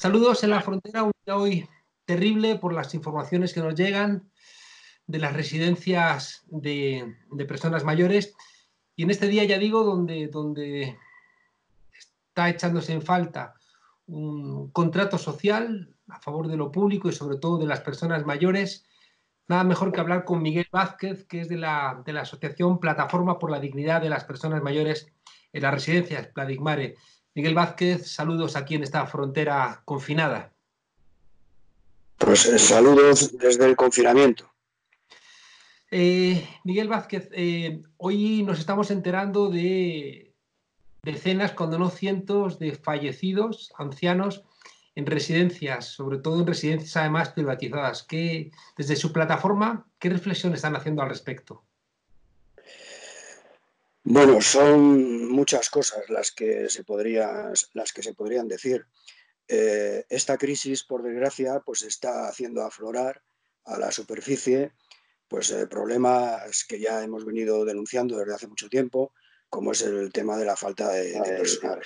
Saludos en la frontera, un día hoy terrible por las informaciones que nos llegan de las residencias de personas mayores. Y en este día, ya digo, donde está echándose en falta un contrato social a favor de lo público y sobre todo de las personas mayores, nada mejor que hablar con Miguel Vázquez, que es de la asociación Plataforma por la Dignidad de las Personas Mayores en las Residencias, Pladigmare. Miguel Vázquez, saludos aquí en esta frontera confinada. Pues saludos desde el confinamiento. Miguel Vázquez, hoy nos estamos enterando de decenas, cuando no cientos, de fallecidos ancianos en residencias, sobre todo en residencias además privatizadas. Desde su plataforma, ¿qué reflexión están haciendo al respecto? Bueno, son muchas cosas las que se podrían decir. Esta crisis, por desgracia, pues está haciendo aflorar a la superficie pues problemas que ya hemos venido denunciando desde hace mucho tiempo, como es el tema de la falta de personal.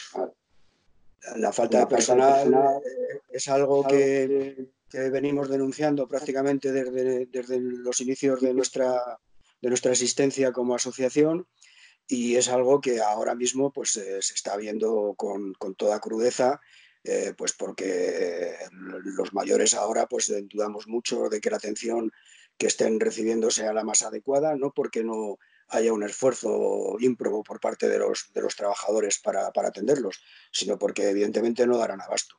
La falta de personal es algo que venimos denunciando prácticamente desde los inicios de nuestra existencia como asociación, y es algo que ahora mismo pues, se está viendo con toda crudeza, pues porque los mayores ahora pues dudamos mucho de que la atención que estén recibiendo sea la más adecuada, no porque no haya un esfuerzo ímprobo por parte de los trabajadores para atenderlos, sino porque evidentemente no darán abasto.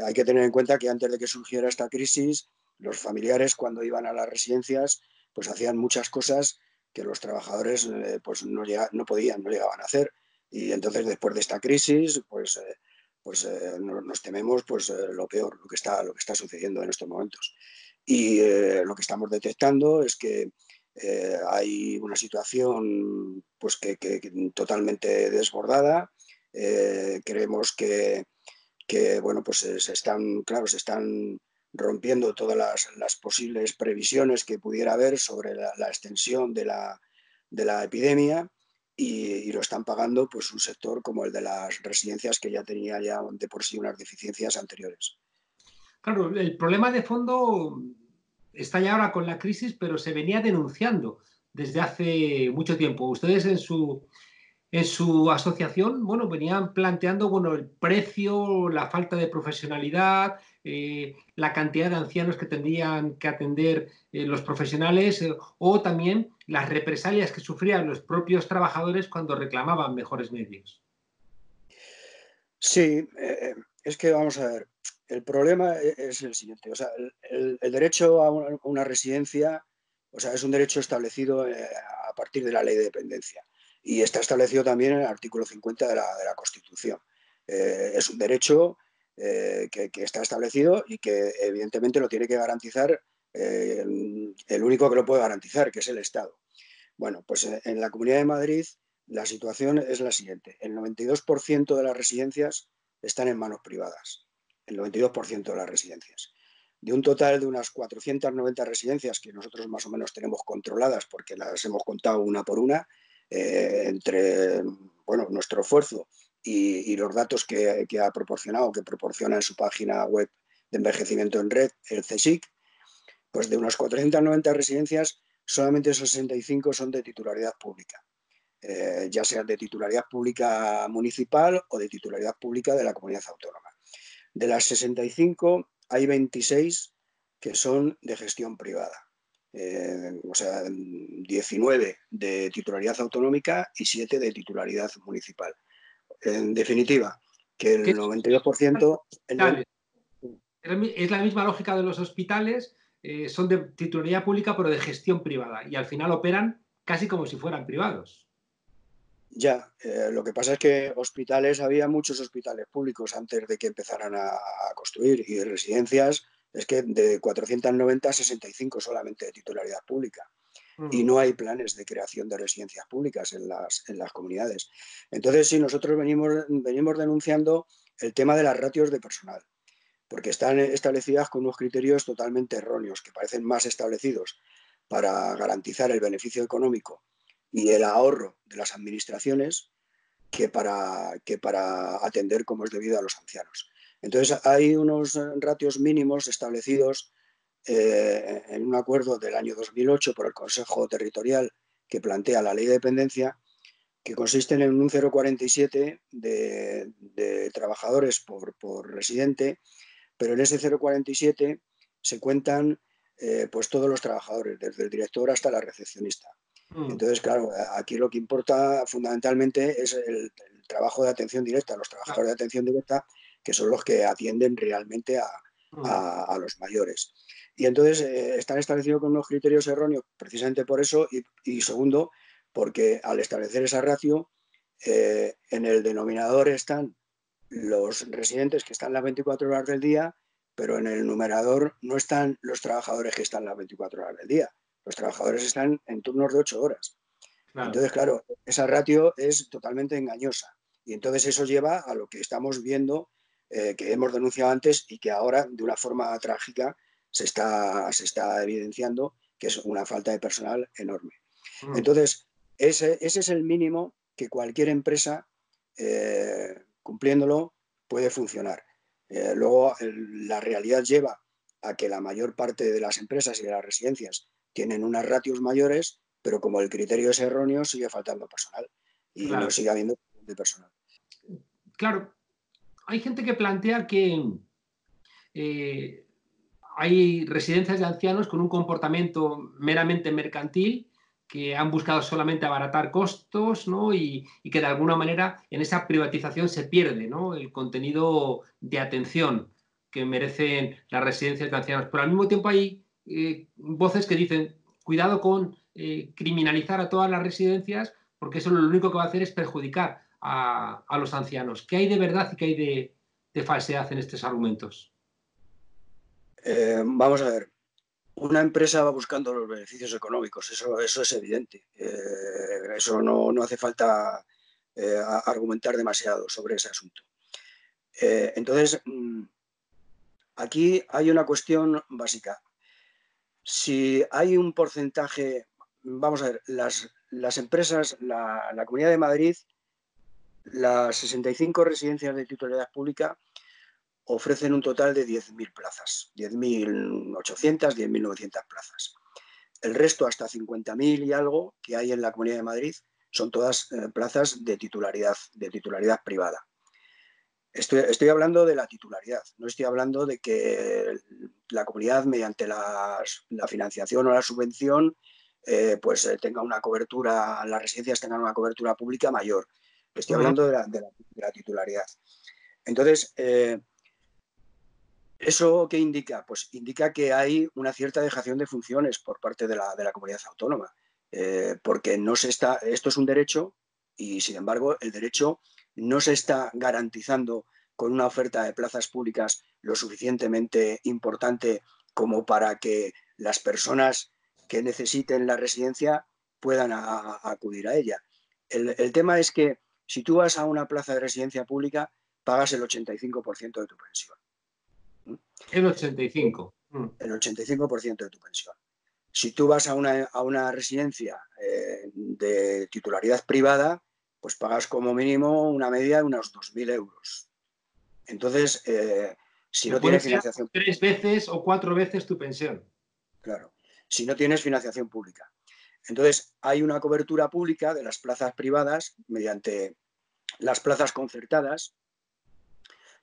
Hay que tener en cuenta que antes de que surgiera esta crisis, los familiares, cuando iban a las residencias, pues hacían muchas cosas que los trabajadores pues no llegaban a hacer. Y entonces, después de esta crisis, nos tememos pues, lo peor, lo que está sucediendo en estos momentos. Y lo que estamos detectando es que hay una situación pues, que totalmente desbordada. Creemos que bueno, pues se están rompiendo todas las posibles previsiones que pudiera haber sobre la extensión de la epidemia, y lo están pagando pues un sector como el de las residencias, que ya tenía ya de por sí unas deficiencias anteriores. Claro, el problema de fondo está ya ahora con la crisis, pero se venía denunciando desde hace mucho tiempo. Ustedes en su asociación, bueno, venían planteando, bueno, el precio, la falta de profesionalidad, la cantidad de ancianos que tendrían que atender los profesionales, o también las represalias que sufrían los propios trabajadores cuando reclamaban mejores medios. Sí, es que vamos a ver, el problema es el siguiente. O sea, el derecho a una residencia, o sea, es un derecho establecido a partir de la Ley de Dependencia, y está establecido también en el artículo 50 de la Constitución. Es un derecho que está establecido y que evidentemente lo tiene que garantizar el único que lo puede garantizar, que es el Estado. Bueno, pues en la Comunidad de Madrid la situación es la siguiente. El 92% de las residencias están en manos privadas. El 92% de las residencias. De un total de unas 490 residencias que nosotros más o menos tenemos controladas, porque las hemos contado una por una, entre bueno, nuestro esfuerzo y los datos que ha proporcionado, que proporciona en su página web de envejecimiento en red, el CSIC, pues de unas 490 residencias, solamente 65 son de titularidad pública, ya sea de titularidad pública municipal o de titularidad pública de la comunidad autónoma. De las 65 hay 26 que son de gestión privada. O sea, 19 de titularidad autonómica y 7 de titularidad municipal. En definitiva, que ¿Qué el 92%... Es la misma lógica de los hospitales, son de titularidad pública pero de gestión privada y al final operan casi como si fueran privados. Ya, lo que pasa es que había muchos hospitales públicos antes de que empezaran a construir, y residencias es que de 490 a 65 solamente de titularidad pública. Y no hay planes de creación de residencias públicas en las comunidades. Entonces, sí, nosotros venimos denunciando el tema de las ratios de personal, porque están establecidas con unos criterios totalmente erróneos, que parecen más establecidos para garantizar el beneficio económico y el ahorro de las administraciones que para atender como es debido a los ancianos. Entonces, hay unos ratios mínimos establecidos en un acuerdo del año 2008 por el Consejo Territorial que plantea la Ley de Dependencia, que consisten en un 0,47 de trabajadores por residente, pero en ese 0,47 se cuentan pues todos los trabajadores, desde el director hasta la recepcionista. Mm. Entonces, claro, aquí lo que importa fundamentalmente es el trabajo de atención directa, los Claro. trabajadores de atención directa, que son los que atienden realmente Mm. a los mayores. Y entonces están establecidos con unos criterios erróneos precisamente por eso y segundo, porque al establecer esa ratio, en el denominador están los residentes que están las 24 horas del día, pero en el numerador no están los trabajadores que están las 24 horas del día. Los trabajadores están en turnos de 8 horas. Claro. Entonces, claro, esa ratio es totalmente engañosa. Y entonces eso lleva a lo que estamos viendo, que hemos denunciado antes y que ahora, de una forma trágica, se está evidenciando, que es una falta de personal enorme. Mm. Entonces, ese es el mínimo que cualquier empresa, cumpliéndolo, puede funcionar. Luego, la realidad lleva a que la mayor parte de las empresas y de las residencias tienen unas ratios mayores, pero como el criterio es erróneo, sigue faltando personal y no Claro. sigue habiendo de personal. Claro. Hay gente que plantea que eh, hay residencias de ancianos con un comportamiento meramente mercantil que han buscado solamente abaratar costos, ¿no? Y que de alguna manera en esa privatización se pierde, ¿no? El contenido de atención que merecen las residencias de ancianos. Pero al mismo tiempo hay voces que dicen, cuidado con criminalizar a todas las residencias porque eso lo único que va a hacer es perjudicar a los ancianos. ¿Qué hay de verdad y qué hay de falsedad en estos argumentos? Vamos a ver, una empresa va buscando los beneficios económicos, eso es evidente. Eso no hace falta argumentar demasiado sobre ese asunto. Entonces, aquí hay una cuestión básica. Si hay un porcentaje, vamos a ver, las empresas, la Comunidad de Madrid, las 65 residencias de titularidad pública ofrecen un total de 10.000 plazas, 10.800, 10.900 plazas. El resto, hasta 50.000 y algo que hay en la Comunidad de Madrid, son todas plazas de titularidad privada. Estoy hablando de la titularidad, no estoy hablando de que la comunidad, mediante la financiación o la subvención, tenga una cobertura, las residencias tengan una cobertura pública mayor. Estoy hablando de la titularidad. Entonces, ¿eso qué indica? Pues indica que hay una cierta dejación de funciones por parte de la comunidad autónoma, porque esto es un derecho y, sin embargo, el derecho no se está garantizando con una oferta de plazas públicas lo suficientemente importante como para que las personas que necesiten la residencia puedan acudir a ella. El tema es que si tú vas a una plaza de residencia pública, pagas el 85% de tu pensión. El 85. El 85% de tu pensión. Si tú vas a una residencia de titularidad privada, pues pagas como mínimo una media de unos 2.000 euros. Entonces, si Que no puede tienes ser financiación, 3 veces o 4 veces tu pensión. claro, si no tienes financiación pública. Entonces, hay una cobertura pública de las plazas privadas mediante las plazas concertadas,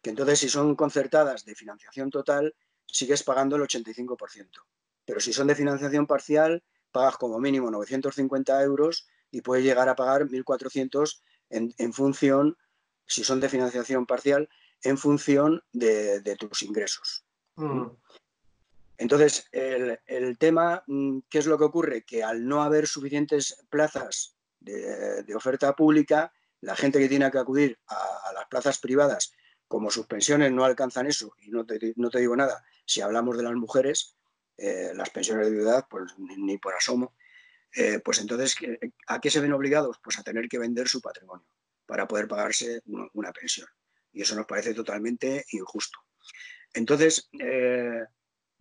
que entonces, si son concertadas de financiación total, sigues pagando el 85%. Pero si son de financiación parcial, pagas como mínimo 950 euros y puedes llegar a pagar 1.400 en función, si son de financiación parcial, en función de tus ingresos. Mm. Entonces, el tema, ¿qué es lo que ocurre? Que al no haber suficientes plazas de oferta pública, la gente que tiene que acudir a las plazas privadas, como sus pensiones no alcanzan eso, y no te digo nada, si hablamos de las mujeres, las pensiones de viudedad, pues ni por asomo, pues entonces, ¿a qué se ven obligados? Pues a tener que vender su patrimonio para poder pagarse una pensión. Y eso nos parece totalmente injusto. Entonces,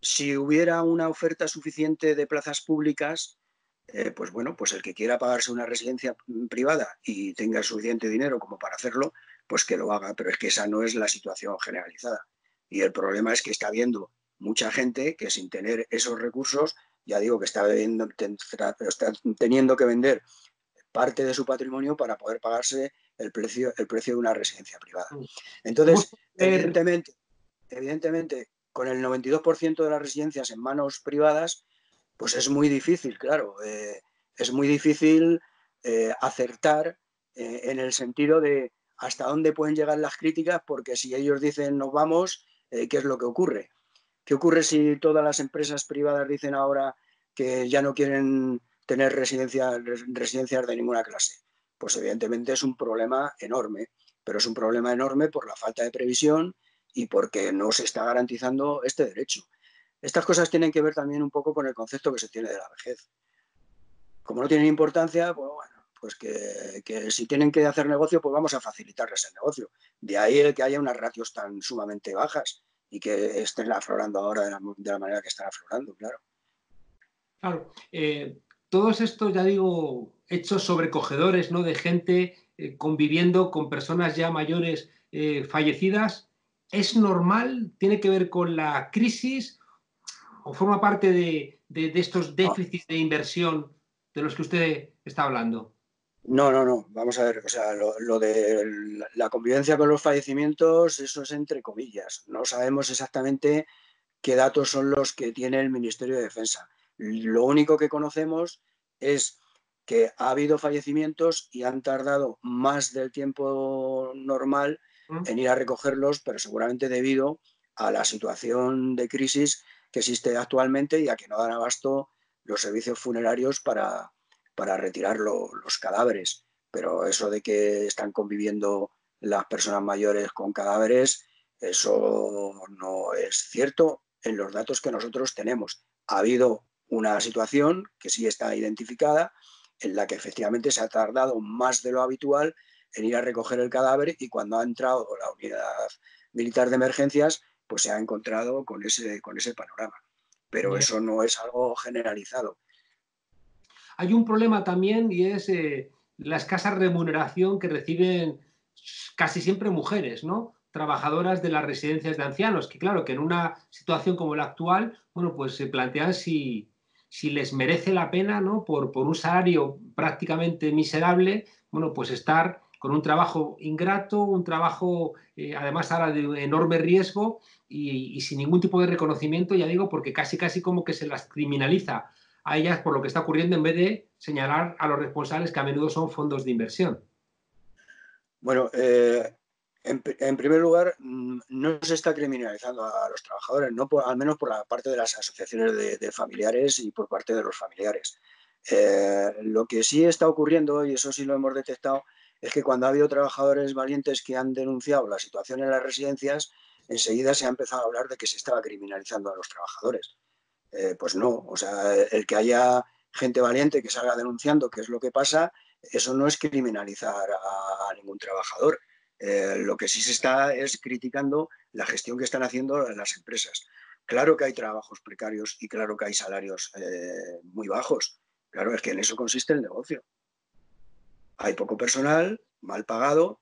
si hubiera una oferta suficiente de plazas públicas, pues bueno, pues el que quiera pagarse una residencia privada y tenga suficiente dinero como para hacerlo, pues que lo haga, pero es que esa no es la situación generalizada. Y el problema es que está habiendo mucha gente que sin tener esos recursos, ya digo que está teniendo que vender parte de su patrimonio para poder pagarse el precio de una residencia privada. Hemos Entonces, podido ver. evidentemente, con el 92% de las residencias en manos privadas, pues es muy difícil, claro, es muy difícil acertar en el sentido de hasta dónde pueden llegar las críticas, porque si ellos dicen nos vamos, ¿qué es lo que ocurre? ¿Qué ocurre si todas las empresas privadas dicen ahora que ya no quieren tener residencias de ninguna clase? Pues evidentemente es un problema enorme, pero es un problema enorme por la falta de previsión y porque no se está garantizando este derecho. Estas cosas tienen que ver también un poco con el concepto que se tiene de la vejez. Como no tienen importancia, pues bueno, pues que si tienen que hacer negocio, pues vamos a facilitarles el negocio. De ahí el que haya unas ratios tan sumamente bajas y que estén aflorando ahora de la manera que están aflorando, claro. Claro, todos estos, ya digo, hechos sobrecogedores, ¿no? De gente conviviendo con personas ya mayores fallecidas, ¿es normal? ¿Tiene que ver con la crisis o forma parte de estos No, déficits de inversión de los que usted está hablando? no. Vamos a ver, o sea, lo de la convivencia con los fallecimientos, eso es entre comillas. No sabemos exactamente qué datos son los que tiene el Ministerio de Defensa. Lo único que conocemos es que ha habido fallecimientos y han tardado más del tiempo normal ¿Mm? en ir a recogerlos, pero seguramente debido a la situación de crisis que existe actualmente y a que no dan abasto los servicios funerarios para retirar los cadáveres. Pero eso de que están conviviendo las personas mayores con cadáveres, eso no es cierto en los datos que nosotros tenemos. Ha habido una situación que sí está identificada en la que efectivamente se ha tardado más de lo habitual en ir a recoger el cadáver y cuando ha entrado la unidad militar de emergencias, pues se ha encontrado con ese panorama. Pero Ya. eso no es algo generalizado. Hay un problema también y es la escasa remuneración que reciben casi siempre mujeres, ¿no? Trabajadoras de las residencias de ancianos, que claro, que en una situación como la actual, bueno, pues se plantean si les merece la pena, ¿no? Por un salario prácticamente miserable, bueno, pues estar con un trabajo ingrato, un trabajo además ahora de enorme riesgo y sin ningún tipo de reconocimiento, ya digo, porque casi como que se las criminaliza a ellas por lo que está ocurriendo en vez de señalar a los responsables que a menudo son fondos de inversión. Bueno, en primer lugar, no se está criminalizando a los trabajadores, no al menos por la parte de las asociaciones de familiares y por parte de los familiares. Lo que sí está ocurriendo, y eso sí lo hemos detectado, es que cuando ha habido trabajadores valientes que han denunciado la situación en las residencias, enseguida se ha empezado a hablar de que se estaba criminalizando a los trabajadores. Pues no, o sea, el que haya gente valiente que salga denunciando qué es lo que pasa, eso no es criminalizar a ningún trabajador. Lo que sí se está es criticando la gestión que están haciendo las empresas. Claro que hay trabajos precarios y claro que hay salarios muy bajos. Claro, es que en eso consiste el negocio. Hay poco personal, mal pagado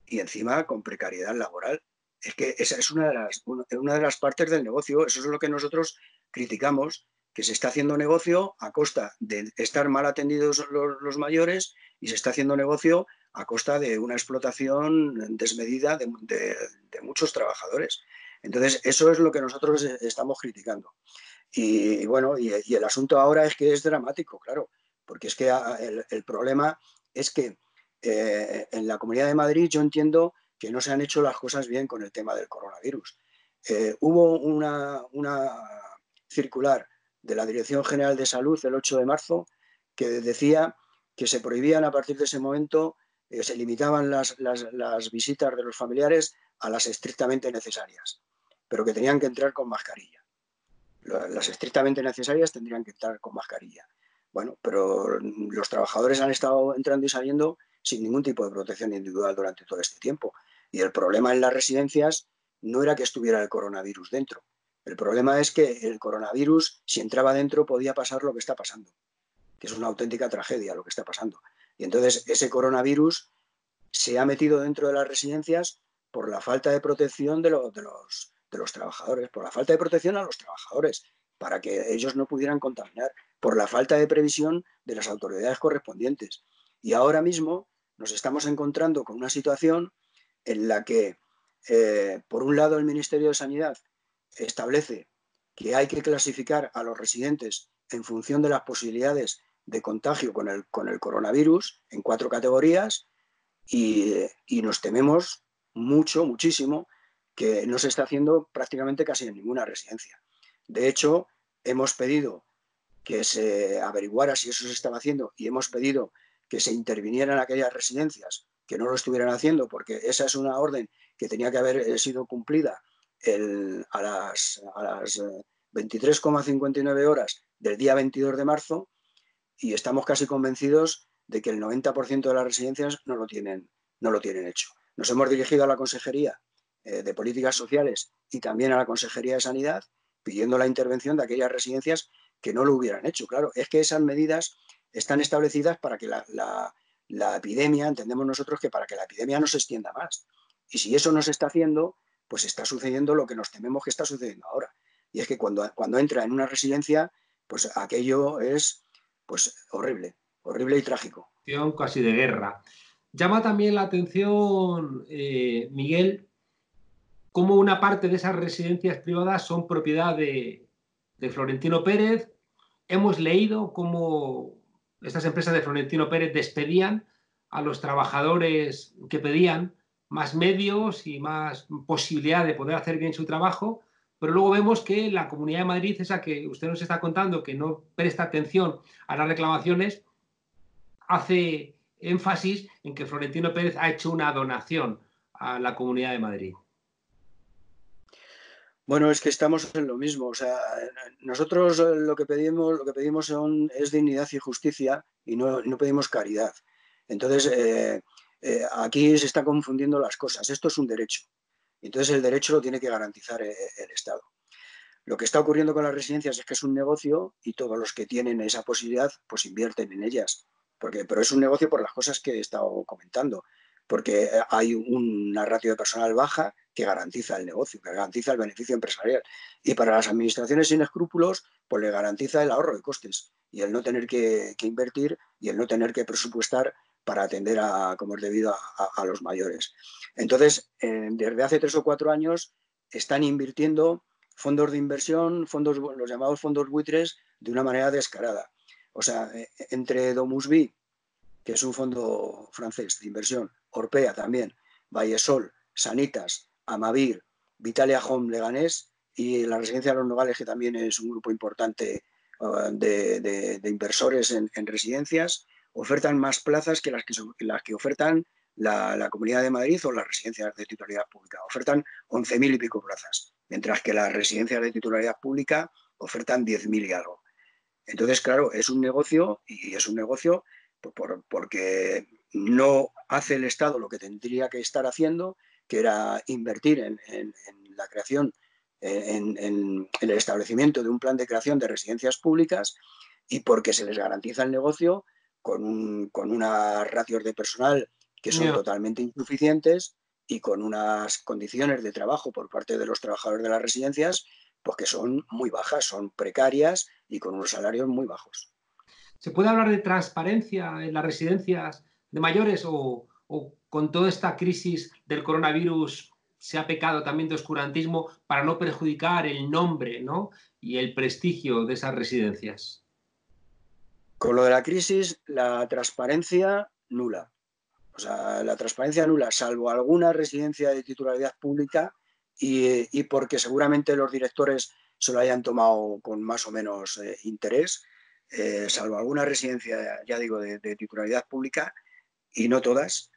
y encima con precariedad laboral. Es que esa es una de las partes del negocio. Eso es lo que nosotros criticamos, que se está haciendo negocio a costa de estar mal atendidos los mayores y se está haciendo negocio a costa de una explotación desmedida de muchos trabajadores. Entonces, eso es lo que nosotros estamos criticando. Y bueno, y el asunto ahora es que es dramático, claro, porque es que el problema es que en la Comunidad de Madrid yo entiendo que no se han hecho las cosas bien con el tema del coronavirus. Hubo una circular de la Dirección General de Salud el 8 de marzo que decía que se prohibían a partir de ese momento, se limitaban las visitas de los familiares a las estrictamente necesarias, pero que tenían que entrar con mascarilla. Las estrictamente necesarias tendrían que estar con mascarilla. Bueno, pero los trabajadores han estado entrando y saliendo sin ningún tipo de protección individual durante todo este tiempo. Y el problema en las residencias no era que estuviera el coronavirus dentro. El problema es que el coronavirus, si entraba dentro, podía pasar lo que está pasando, que es una auténtica tragedia lo que está pasando. Y entonces ese coronavirus se ha metido dentro de las residencias por la falta de protección de los trabajadores, por la falta de protección a los trabajadores, para que ellos no pudieran contaminar, por la falta de previsión de las autoridades correspondientes. Y ahora mismo nos estamos encontrando con una situación en la que, por un lado, el Ministerio de Sanidad establece que hay que clasificar a los residentes en función de las posibilidades de contagio con el coronavirus en 4 categorías y nos tememos muchísimo que no se está haciendo prácticamente casi en ninguna residencia. De hecho, hemos pedido que se averiguara si eso se estaba haciendo y hemos pedido que se intervinieran aquellas residencias que no lo estuvieran haciendo, porque esa es una orden que tenía que haber sido cumplida a las 23,59 horas del día 22 de marzo y estamos casi convencidos de que el 90% de las residencias no lo tienen hecho. Nos hemos dirigido a la Consejería de Políticas Sociales y también a la Consejería de Sanidad pidiendo la intervención de aquellas residencias que no lo hubieran hecho. Claro, es que esas medidas están establecidas para que la epidemia, entendemos nosotros que para que la epidemia no se extienda más. Y si eso no se está haciendo, pues está sucediendo lo que nos tememos que está sucediendo ahora. Y es que cuando entra en una residencia, pues aquello es pues horrible, horrible y trágico. Casi de guerra. Llama también la atención, Miguel, cómo una parte de esas residencias privadas son propiedad de Florentino Pérez. Hemos leído cómo estas empresas de Florentino Pérez despedían a los trabajadores que pedían más medios y más posibilidad de poder hacer bien su trabajo, pero luego vemos que la Comunidad de Madrid, esa que usted nos está contando, que no presta atención a las reclamaciones, hace énfasis en que Florentino Pérez ha hecho una donación a la Comunidad de Madrid. Bueno, es que estamos en lo mismo. O sea, nosotros lo que pedimos es dignidad y justicia y no pedimos caridad. Entonces, aquí se están confundiendo las cosas. Esto es un derecho. Entonces, el derecho lo tiene que garantizar el Estado. Lo que está ocurriendo con las residencias es que es un negocio y todos los que tienen esa posibilidad pues invierten en ellas. Pero es un negocio por las cosas que he estado comentando, porque hay una ratio de personal baja que garantiza el negocio, que garantiza el beneficio empresarial. Y para las administraciones sin escrúpulos, pues le garantiza el ahorro de costes y el no tener que invertir y el no tener que presupuestar para atender como es debido a los mayores. Entonces, desde hace 3 o 4 años están invirtiendo fondos de inversión, los llamados fondos buitres, de una manera descarada. O sea, entre Domusvi, que es un fondo francés de inversión, Orpea también, Vallesol, Sanitas, Amavir, Vitalia Home Leganés y la Residencia de los Nogales, que también es un grupo importante de inversores en residencias, ofertan más plazas que las que ofertan la Comunidad de Madrid o las residencias de titularidad pública. Ofertan 11.000 y pico plazas, mientras que las residencias de titularidad pública ofertan 10.000 y algo. Entonces, claro, es un negocio y es un negocio porque no hace el Estado lo que tendría que estar haciendo, que era invertir en la creación, en el establecimiento de un plan de creación de residencias públicas y porque se les garantiza el negocio con unas ratios de personal que son Yeah. totalmente insuficientes y con unas condiciones de trabajo por parte de los trabajadores de las residencias pues que son muy bajas, son precarias y con unos salarios muy bajos. ¿Se puede hablar de transparencia en las residencias de mayores o con toda esta crisis del coronavirus se ha pecado también de oscurantismo para no perjudicar el nombre, ¿no?, y el prestigio de esas residencias? Con lo de la crisis, la transparencia nula. O sea, la transparencia nula, salvo alguna residencia de titularidad pública y porque seguramente los directores se lo hayan tomado con más o menos interés, salvo alguna residencia, ya digo, de titularidad pública y no todas.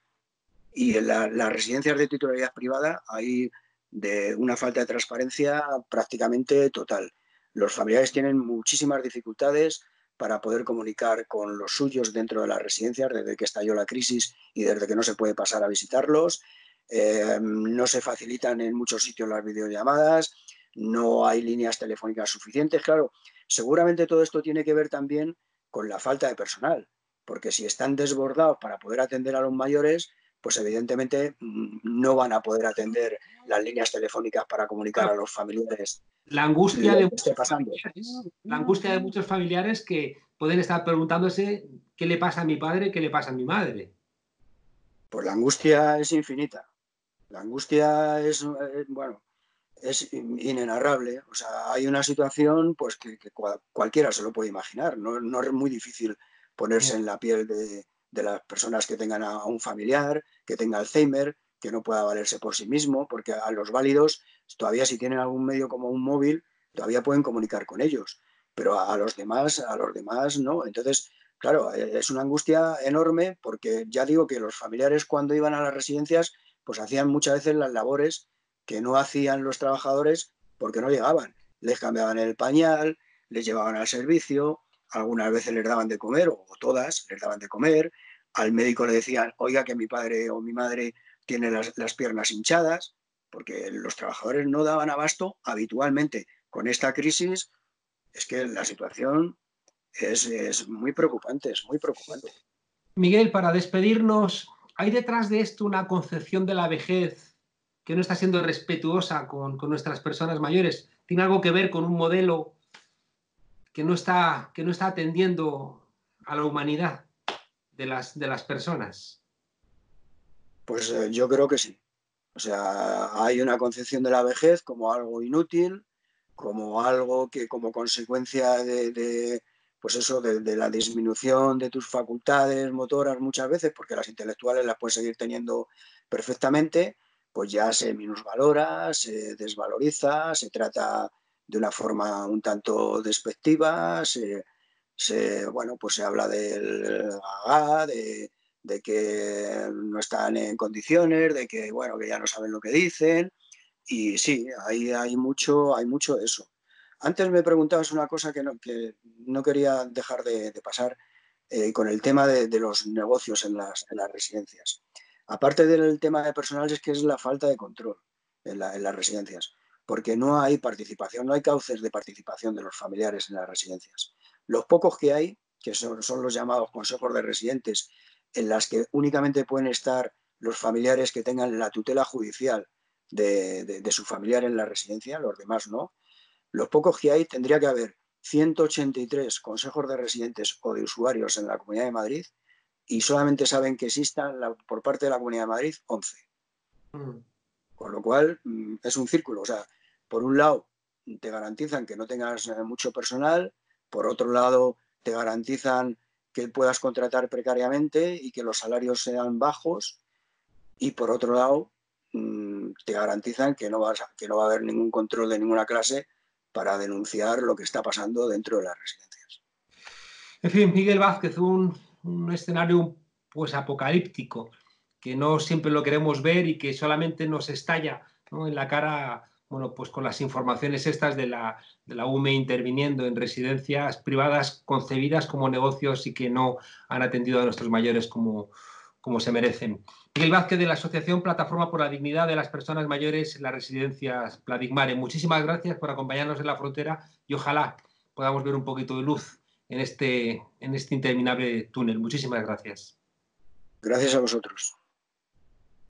Y en las residencias de titularidad privada hay de una falta de transparencia prácticamente total. Los familiares tienen muchísimas dificultades para poder comunicar con los suyos dentro de las residencias desde que estalló la crisis y desde que no se puede pasar a visitarlos. No se facilitan en muchos sitios las videollamadas, no hay líneas telefónicas suficientes. Claro, seguramente todo esto tiene que ver también con la falta de personal, porque si están desbordados para poder atender a los mayores, pues evidentemente no van a poder atender las líneas telefónicas para comunicar a los familiares La angustia lo de que esté muchos pasando. familiares, la angustia de muchos familiares que pueden estar preguntándose qué le pasa a mi padre, qué le pasa a mi madre. Pues la angustia es infinita. La angustia es, bueno, es inenarrable. O sea, hay una situación pues que cualquiera se lo puede imaginar. No, no es muy difícil ponerse en la piel de las personas que tengan a un familiar, que tenga Alzheimer, que no pueda valerse por sí mismo, porque a los válidos todavía si tienen algún medio como un móvil, todavía pueden comunicar con ellos, pero a los demás no. Entonces, claro, es una angustia enorme porque ya digo que los familiares cuando iban a las residencias pues hacían muchas veces las labores que no hacían los trabajadores porque no llegaban. Les cambiaban el pañal, les llevaban al servicio, algunas veces les daban de comer, o todas les daban de comer, al médico le decían, oiga, que mi padre o mi madre tiene las piernas hinchadas, porque los trabajadores no daban abasto habitualmente. Con esta crisis es que la situación es muy preocupante, es muy preocupante. Miguel, para despedirnos, ¿hay detrás de esto una concepción de la vejez que no está siendo respetuosa con nuestras personas mayores? ¿Tiene algo que ver con un modelo que no está atendiendo a la humanidad de las personas? Pues yo creo que sí. O sea, hay una concepción de la vejez como algo inútil, como algo que como consecuencia pues eso, de la disminución de tus facultades motoras muchas veces, porque las intelectuales las puedes seguir teniendo perfectamente, pues ya se minusvalora, se desvaloriza, se trata de una forma un tanto despectiva, bueno, pues se habla del gaga, de que no están en condiciones, de que, bueno, que ya no saben lo que dicen. Y sí, hay mucho de eso. Antes me preguntabas una cosa que no quería dejar de pasar con el tema de los negocios en las residencias. Aparte del tema de personal, es que es la falta de control en las residencias, porque no hay participación, no hay cauces de participación de los familiares en las residencias. Los pocos que hay, que son los llamados consejos de residentes, en las que únicamente pueden estar los familiares que tengan la tutela judicial de su familiar en la residencia, los demás no. Los pocos que hay, tendría que haber 183 consejos de residentes o de usuarios en la Comunidad de Madrid y solamente saben que existan por parte de la Comunidad de Madrid 11. Mm. Con lo cual es un círculo. O sea, por un lado te garantizan que no tengas mucho personal, por otro lado te garantizan que puedas contratar precariamente y que los salarios sean bajos y por otro lado te garantizan que no va a haber ningún control de ninguna clase para denunciar lo que está pasando dentro de las residencias. En fin, Miguel Vázquez, un escenario pues apocalíptico, que no siempre lo queremos ver y que solamente nos estalla, ¿no?, en la cara, bueno, pues con las informaciones estas de la UME interviniendo en residencias privadas concebidas como negocios y que no han atendido a nuestros mayores como se merecen. Miguel Vázquez, de la Asociación Plataforma por la Dignidad de las Personas Mayores en las Residencias Pladigmare. Muchísimas gracias por acompañarnos en la frontera y ojalá podamos ver un poquito de luz en este interminable túnel. Muchísimas gracias. Gracias a vosotros.